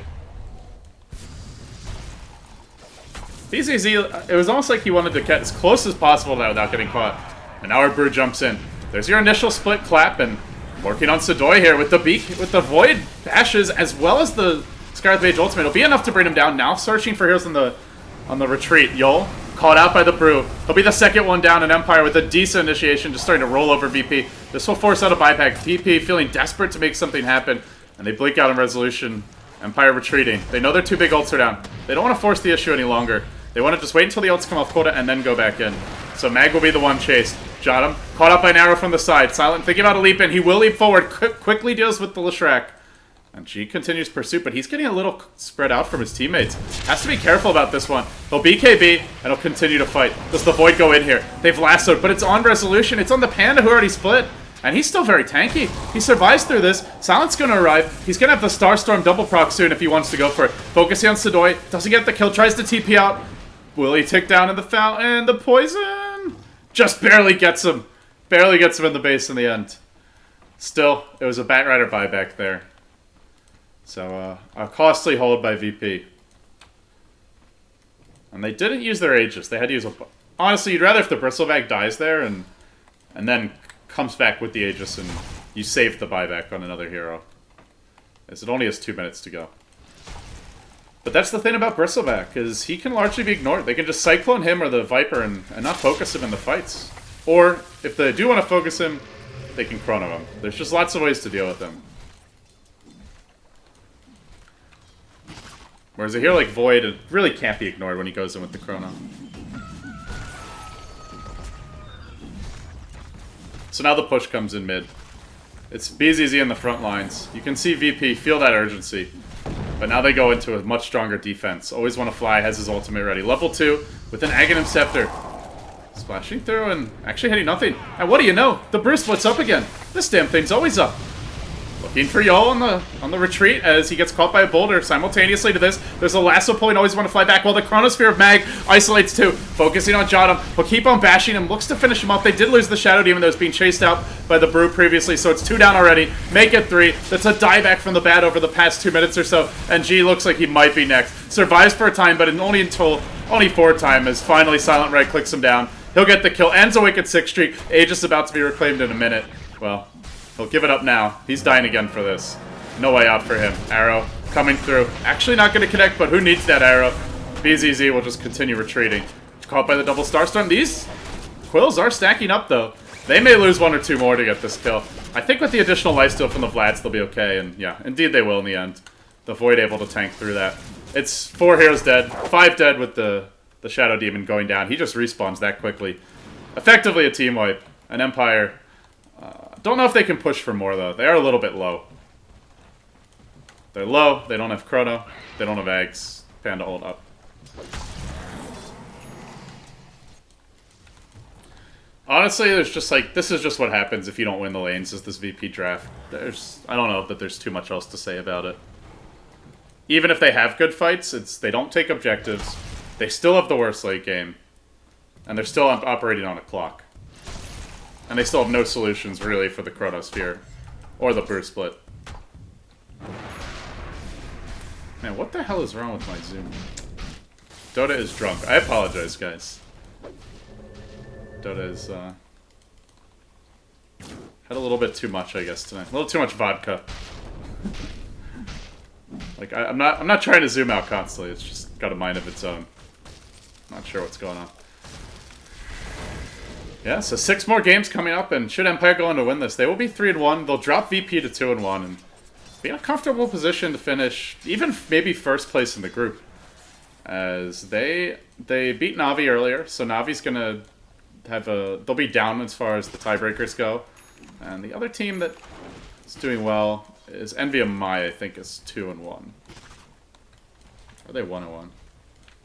BZZ, it was almost like he wanted to get as close as possible to that without getting caught. And now our Brew jumps in. There's your initial split clap, and working on Sidoi here with the beak, with the Void Ashes, as well as the Scarlet Mage ultimate. It'll be enough to bring him down. Now searching for heroes on the retreat. Yol, caught out by the Brew. He'll be the second one down in Empire with a decent initiation, just starting to roll over VP. This will force out a buyback. VP feeling desperate to make something happen, and they blink out in Resolution. Empire retreating. They know their 2 big ults are down. They don't want to force the issue any longer. They want to just wait until the ults come off quota and then go back in. So Mag will be the one chased. Shot him. Caught up by an arrow from the side. Silent thinking about a leap in. He will leap forward. Quickly deals with the Leshrac. And G continues pursuit, but he's getting a little spread out from his teammates. Has to be careful about this one. He'll BKB, and he'll continue to fight. Does the Void go in here? They've lassoed, but it's on Resolution. It's on the Panda who already split. And he's still very tanky. He survives through this. Silent's going to arrive. He's going to have the Starstorm double proc soon if he wants to go for it. Focusing on Sidoi. Doesn't get the kill. Tries to TP out. Will he tick down in the fountain? The poison just barely gets him. Barely gets him in the base in the end. Still, it was a Batrider buyback there. So, a costly hold by VP. And they didn't use their Aegis. They had to use a... Honestly, you'd rather if the Bristleback dies there and then comes back with the Aegis and you save the buyback on another hero. As it only has 2 minutes to go. But that's the thing about Bristleback, is he can largely be ignored. They can just Cyclone him or the Viper and not focus him in the fights. Or, if they do want to focus him, they can Chrono him. There's just lots of ways to deal with him. Whereas a hero like Void, it really can't be ignored when he goes in with the Chrono. So now the push comes in mid. It's BZZ in the front lines. You can see VP feel that urgency. But now they go into a much stronger defense. Always want to fly, has his ultimate ready. Level 2 with an Aghanim Scepter. Splashing through and actually hitting nothing. And what do you know? The Brew splits up again. This damn thing's always up. Looking for Yo on the retreat as he gets caught by a boulder. Simultaneously to this, there's a lasso pulling, always want to fly back, while the Chronosphere of Mag isolates too. Focusing on Jotum. He'll keep on bashing him, looks to finish him off. They did lose the Shadow Demon that was being chased out by the Brew previously, so it's 2 down already. Make it 3. That's a dieback from the bat over the past 2 minutes or so, and G looks like he might be next. Survives for a time, but only 4 time as finally Silent Red clicks him down. He'll get the kill, ends a wicked 6 streak. Age is about to be reclaimed in a minute. Well, he'll give it up now. He's dying again for this. No way out for him. Arrow coming through. Actually not going to connect, but who needs that arrow? BZZ will just continue retreating. Caught by the double Starstorm. These Quills are stacking up, though. They may lose 1 or 2 more to get this kill. I think with the additional lifesteal from the Vlads, they'll be okay. And yeah, indeed they will in the end. The Void able to tank through that. It's 4 heroes dead. 5 dead with the Shadow Demon going down. He just respawns that quickly. Effectively a team wipe. An Empire. Don't know if they can push for more, though. They are a little bit low. They're low. They don't have Chrono. They don't have Eggs. Panda ult up. Honestly, there's just like, this is just what happens if you don't win the lanes as this VP draft. I don't know that there's too much else to say about it. Even if they have good fights, they don't take objectives. They still have the worst late game. And they're still operating on a clock. And they still have no solutions, really, for the Chronosphere. Or the Brew Split. Man, what the hell is wrong with my Zoom? Dota is drunk. I apologize, guys. Dota is, had a little bit too much, I guess, tonight. A little too much vodka. Like, I'm not trying to zoom out constantly. It's just got a mind of its own. Not sure what's going on. Yeah, so 6 more games coming up, and should Empire go on to win this, they will be 3-1. They'll drop VP to 2-1, and be in a comfortable position to finish, even maybe first place in the group. As they beat Na'Vi earlier, so Navi's gonna have they'll be down as far as the tiebreakers go. And the other team that is doing well is NVMI, I think, is 2-1. Are they 1-1?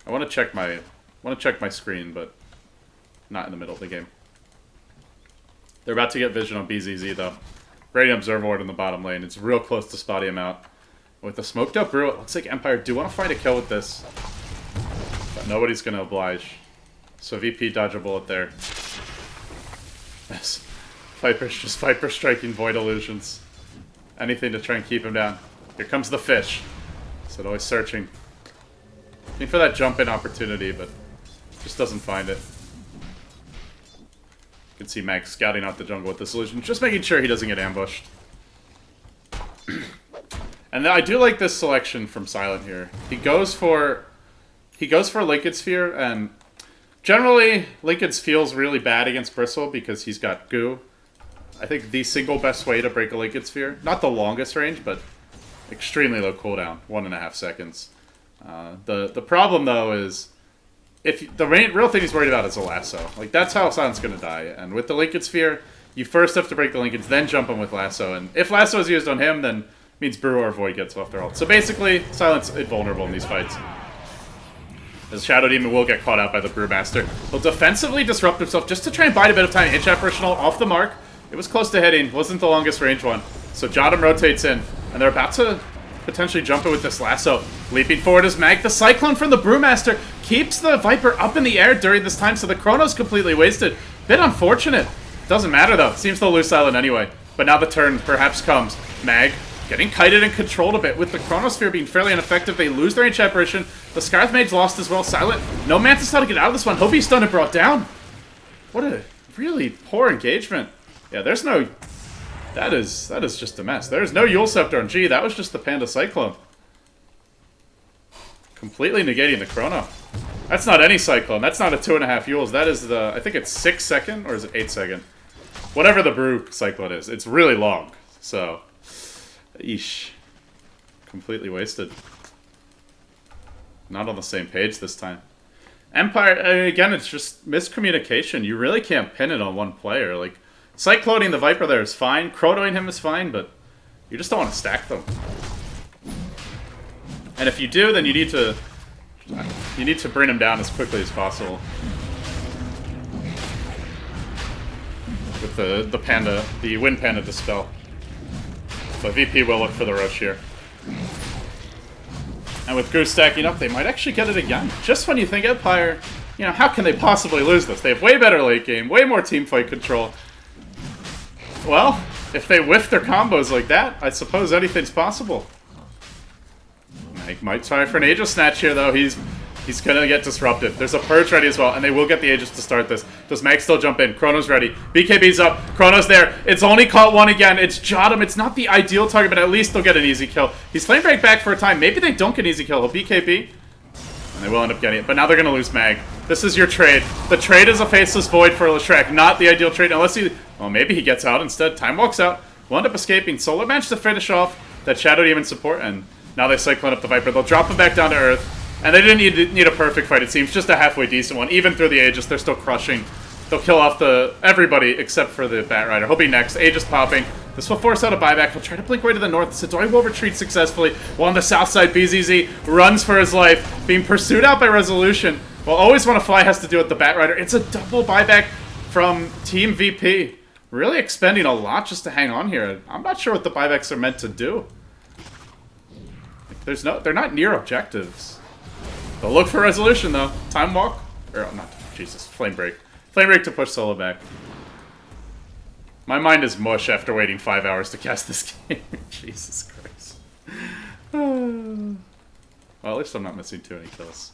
I want to check my screen, but not in the middle of the game. They're about to get vision on BZZ, though. Radiant Observer Ward in the bottom lane. It's real close to spotting him out. With the smoked up Brew, it looks like Empire do want to find a kill with this. But nobody's going to oblige. So VP dodge a bullet there. Yes. Viper's just Viper striking Void Illusions. Anything to try and keep him down. Here comes the fish. So always searching. Looking for that jump in opportunity, but just doesn't find it. You can see Mag scouting out the jungle with this illusion, just making sure he doesn't get ambushed. And I do like this selection from Silent here. He goes for Linked Sphere, and generally Linked feels really bad against Bristle because he's got goo. I think the single best way to break a Linked Sphere, not the longest range, but extremely low cooldown, 1.5 seconds. The problem though is, if the real thing he's worried about is a lasso. Like, that's how Silent's gonna die. And with the Linked Sphere, you first have to break the Linkeds, then jump him with lasso. And if lasso is used on him, then it means Brew or Void gets off their ult. So basically, Silent's invulnerable in these fights. As Shadow Demon will get caught out by the Brewmaster. He'll defensively disrupt himself just to try and bide a bit of time. Hit Apparitional off the mark. It was close to hitting, wasn't the longest range one. So Jotum rotates in, and they're about to potentially jump it with this lasso. Leaping forward is Mag. The Cyclone from the Brewmaster keeps the Viper up in the air during this time, so the Chrono's completely wasted. Bit unfortunate. Doesn't matter, though. Seems they'll lose Silent anyway. But now the turn perhaps comes. Mag getting kited and controlled a bit. With the Chronosphere being fairly ineffective, they lose their Ancient Apparition. The Scarth Mage lost as well. Silent, no Mantis how to get out of this one. Hope he's stunned and brought down. What a really poor engagement. Yeah, there's no... That is just a mess. There's no Yule Scepter on G. That was just the Panda Cyclone. Completely negating the Chrono. That's not any Cyclone. That's not a 2.5 Yules. That is the... I think it's 6 second, or is it 8 second? Whatever the Brew Cyclone is. It's really long. So... Eesh. Completely wasted. Not on the same page this time. Empire, again, it's just miscommunication. You really can't pin it on one player. Like, Cycloning the Viper there is fine. Chronoing him is fine, but you just don't want to stack them. And if you do, then you need to bring him down as quickly as possible. with the Panda, the Wind Panda Dispel. But VP will look for the Roche here. And with Goose stacking up, they might actually get it again. Just when you think Empire, you know, how can they possibly lose this? They have way better late game, way more team fight control. Well, if they whiff their combos like that, I suppose anything's possible. Mag might try for an Aegis Snatch here, though. He's gonna get disrupted. There's a Purge ready as well, and they will get the Aegis to start this. Does Mag still jump in? Chrono's ready. BKB's up. Chrono's there. It's only caught one again. It's Jotum. It's not the ideal target, but at least they'll get an easy kill. He's Flame Break back for a time. Maybe they don't get an easy kill. He'll BKB, and they will end up getting it. But now they're gonna lose Mag. This is your trade. The trade is a Faceless Void for Leshrac. Not the ideal trade, unless he... Well, maybe he gets out instead. Time walks out. Will end up escaping. Solo managed to finish off that Shadow Demon support, and now they Cyclone up the Viper. They'll drop him back down to Earth. And they didn't need a perfect fight, it seems. Just a halfway decent one. Even through the Aegis, they're still crushing. They'll kill off everybody except for the Bat Rider. He'll be next. Aegis popping. This will force out a buyback. He'll try to blink way to the north. Sidoi will retreat successfully. While on the south side, BZZ runs for his life. Being pursued out by Resolution. Well, always want to fly has to do with the Bat Rider. It's a double buyback from Team VP. Really expending a lot just to hang on here. I'm not sure what the buybacks are meant to do. They're not near objectives. They'll look for Resolution, though. Time Walk. Or, not. Jesus. Flame Break. Flame Break to push Solo back. My mind is mush after waiting 5 hours to cast this game. Jesus Christ. Well, at least I'm not missing too many kills.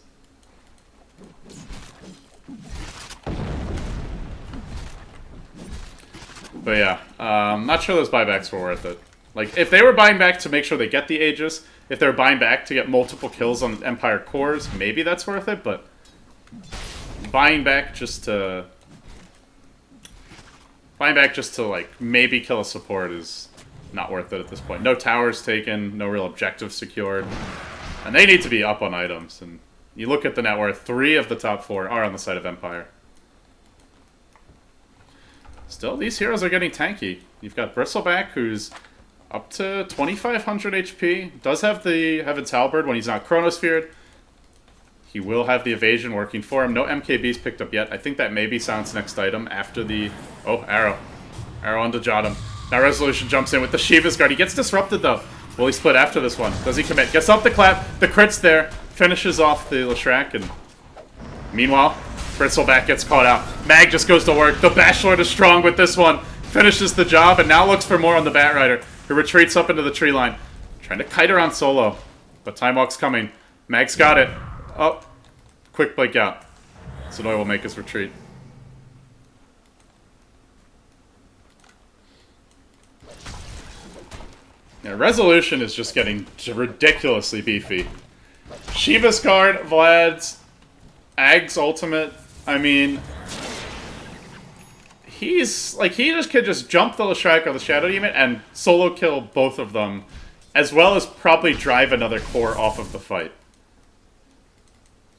But yeah, I'm not sure those buybacks were worth it. Like, if they were buying back to make sure they get the Aegis, if they're buying back to get multiple kills on Empire cores, maybe that's worth it, but buying back just to like maybe kill a support is not worth it at this point. No towers taken, no real objectives secured, and they need to be up on items. And you look at the net worth, 3 of the top 4 are on the side of Empire. Still, these heroes are getting tanky. You've got Bristleback, who's up to 2,500 HP. Does have the Heaven's Halberd when he's not Chronosphered. He will have the evasion working for him. No MKBs picked up yet. I think that may be Silent's next item after the... Oh, Arrow. Arrow onto Jotum. Now Resolution jumps in with the Shiva's Guard. He gets disrupted, though. Will he split after this one? Does he commit? Gets off the clap. The crit's there. Finishes off the Leshrac, and... Meanwhile, Bristleback gets caught out. Mag just goes to work. The Bashlord is strong with this one. Finishes the job, and now looks for more on the Bat Rider, who retreats up into the tree line. Trying to kite around Solo. But Time Walk's coming. Mag's got it. Oh. Quick blink out. Sidoi will make his retreat. Yeah, Resolution is just getting ridiculously beefy. Shiva's card, Vlad's, Ag's ultimate. I mean... He's, like, he just could just jump the Leshrac or the Shadow Demon and solo kill both of them, as well as probably drive another core off of the fight.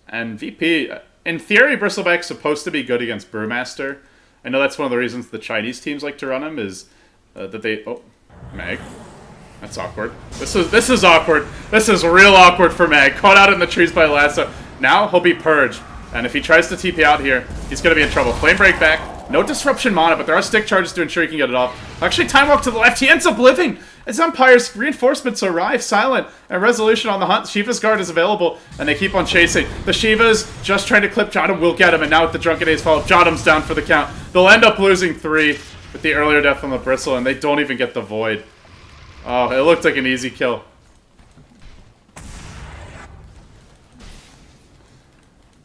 And VP, in theory, Bristleback's supposed to be good against Brewmaster. I know that's one of the reasons the Chinese teams like to run him, is that they... Oh, Mag. That's awkward. This is awkward. This is real awkward for Mag. Caught out in the trees by Lasso. Now he'll be purged. And if he tries to TP out here, he's going to be in trouble. Flame Break back. No disruption mana, but there are stick charges to ensure he can get it off. Actually, Time Walk to the left. He ends up living as Empire's reinforcements arrive. Silent and Resolution on the hunt. Shiva's Guard is available, and they keep on chasing. The Shiva's just trying to clip Jotum. Will get him, and now with the Drunken Ace follow, Jotum's down for the count. They'll end up losing 3 with the earlier death on the Bristle, and they don't even get the Void. Oh, it looked like an easy kill.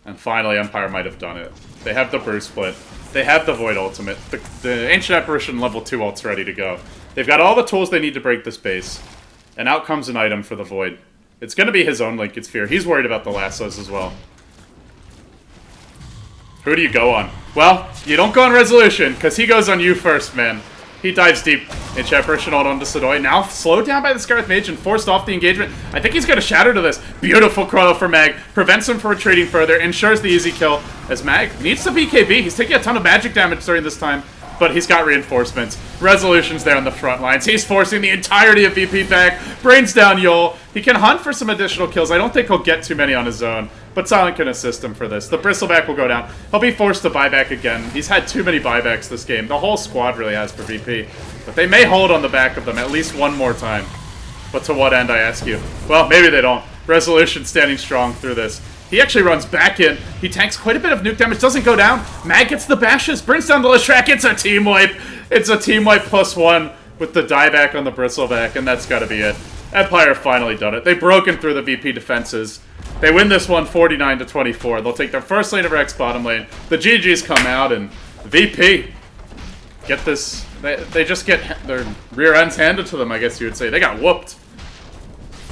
And finally, Empire might have done it. They have the Brew Split. They have the Void ultimate. The Ancient Apparition level 2 ult's ready to go. They've got all the tools they need to break this base. And out comes an item for the Void. It's going to be his own Linked Sphere. He's worried about the lassos as well. Who do you go on? Well, you don't go on Resolution, because he goes on you first, man. He dives deep. Ancient Apparition ult onto Sidoi. Now slowed down by the Scarlet Mage and forced off the engagement. I think he's got a Shatter to this. Beautiful Chrono for Mag. Prevents him from retreating further. Ensures the easy kill as Mag needs the BKB. He's taking a ton of magic damage during this time. but he's got reinforcements. Resolution's there on the front lines. He's forcing the entirety of VP back. Brains down Yol. He can hunt for some additional kills. I don't think he'll get too many on his own, but Silent can assist him for this. The Bristleback will go down. He'll be forced to buy back again. He's had too many buybacks this game. The whole squad really has for VP. But they may hold on the back of them at least one more time. But to what end, I ask you? Well, maybe they don't. Resolution standing strong through this. He actually runs back in. He tanks quite a bit of nuke damage. Doesn't go down. Mag gets the bashes. Brings down the Leshrac. It's a team wipe. It's a team wipe +1 with the dieback on the Bristleback, and that's got to be it. Empire finally done it. They've broken through the VP defenses. They win this one 49-24. They'll take their first lane of Rex bottom lane. The GGs come out, and VP get this. They just get their rear ends handed to them, I guess you would say. They got whooped.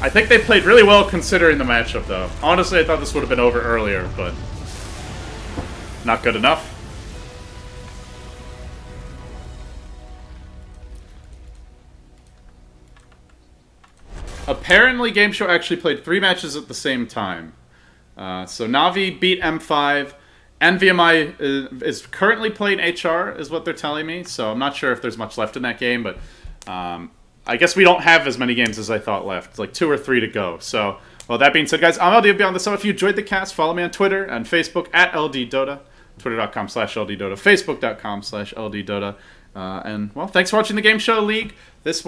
I think they played really well considering the matchup, though. Honestly, I thought this would have been over earlier, but not good enough. Apparently, Gameshow actually played 3 matches at the same time. So Navi beat M5. NVMI is currently playing HR, is what they're telling me. So I'm not sure if there's much left in that game, but I guess we don't have as many games as I thought left. It's like 2 or 3 to go. So, well, that being said, guys, I'm LD Beyond the Sum. If you enjoyed the cast, follow me on Twitter and Facebook at LDDota. Twitter.com/LDDota. Facebook.com/LDDota. And, well, thanks for watching the Game Show League. This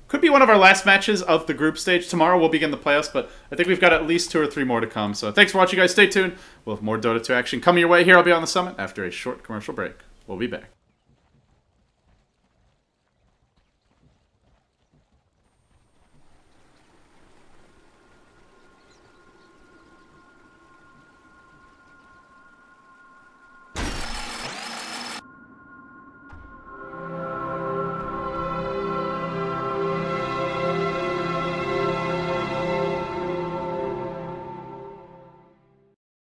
could be one of our last matches of the group stage. Tomorrow we'll begin the playoffs, but I think we've got at least 2 or 3 more to come. So thanks for watching, guys. Stay tuned. We'll have more Dota 2 action coming your way here. I'll be on the summit after a short commercial break. We'll be back.